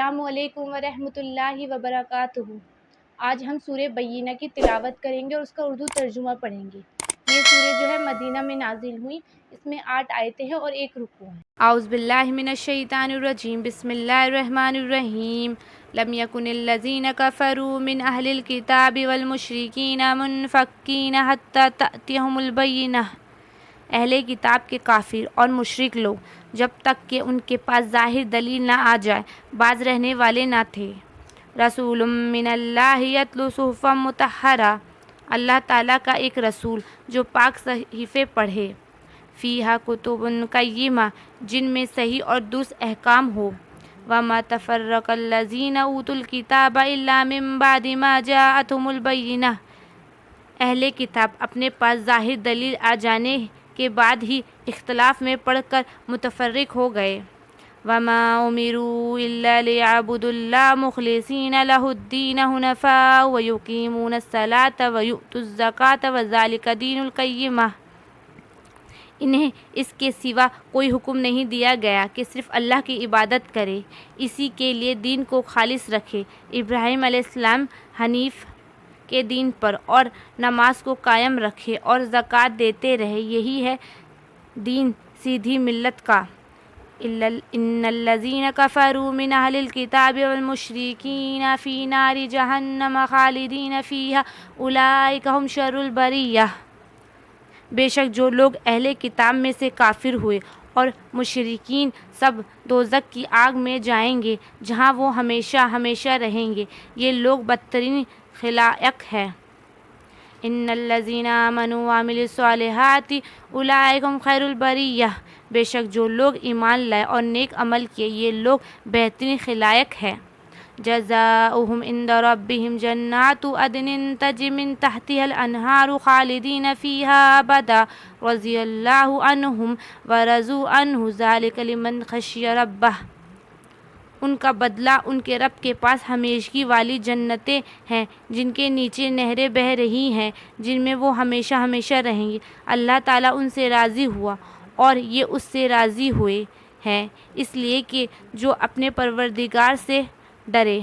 السلام علیکم ورحمۃ اللہ وبرکاتہ۔ آج ہم سورہ بینہ کی تلاوت کریں گے اور اس کا اردو ترجمہ پڑھیں گے۔ یہ سورہ جو ہے مدینہ میں نازل ہوئی، اس میں 8 آیتیں ہیں اور 1 رکوع ہے۔ اعوذ باللہ من الشیطان الرجیم، بسم اللہ الرحمن الرحیم۔ لم یکن الذین کفروا من اہل الکتاب والمشرکین منفکین حتی تأتیہم البینہ۔ اہل کتاب کے کافر اور مشرک لوگ جب تک کہ ان کے پاس ظاہر دلیل نہ آ جائے باز رہنے والے نہ تھے۔ رسول من اللہ یتلو صحفا مطہرہ، اللہ تعالیٰ کا ایک رسول جو پاک صحیفے پڑھے، فیہا کتب قیمہ، جن میں صحیح اور درست احکام ہو۔ وما تفرق الذین اوتوا الکتاب الا من بعد ما جاءتهم البینہ، اہل کتاب اپنے پاس ظاہر دلیل آ جانے کے بعد ہی اختلاف میں پڑ کر متفرق ہو گئے۔ وما امروا الا لیعبدوا اللہ مخلصین لہ الدین حنفاء ویقیمون الصلاۃ ویؤتوا الزکوٰۃ وذلک دین القیمہ، انہیں اس کے سوا کوئی حکم نہیں دیا گیا کہ صرف اللہ کی عبادت کرے، اسی کے لیے دین کو خالص رکھے، ابراہیم علیہ السلام حنیف کے دین پر، اور نماز کو قائم رکھے اور زکوٰۃ دیتے رہے، یہی ہے دین سیدھی ملت کا۔ ان الذین کفروا من اہل الکتاب والمشرکین فی نار جہنم خالدین فیہا اولئک ھم شر البریہ، بے شک جو لوگ اہل کتاب میں سے کافر ہوئے اور مشرکین سب دوزخ کی آگ میں جائیں گے جہاں وہ ہمیشہ ہمیشہ رہیں گے، یہ لوگ بدترین خلائق ہیں۔ ان الذین آمنوا وعملوا الصالحات اولئک ھم خیر البریہ، بے شک جو لوگ ایمان لائے اور نیک عمل کیے یہ لوگ بہترین خلائق ہیں۔ جزاؤہم عند ربہم جنات عدن تجری من تحتہا الانہار خالدین فیہا ابدا رضی اللہ عنہم ورضوا عنہ ذلک لمن خشی ربہ، ان کا بدلہ ان کے رب کے پاس ہمیشگی والی جنتیں ہیں جن کے نیچے نہریں بہہ رہی ہیں، جن میں وہ ہمیشہ ہمیشہ رہیں گے۔ اللہ تعالیٰ ان سے راضی ہوا اور یہ اس سے راضی ہوئے ہیں، اس لیے کہ جو اپنے پروردگار سے ڈرے۔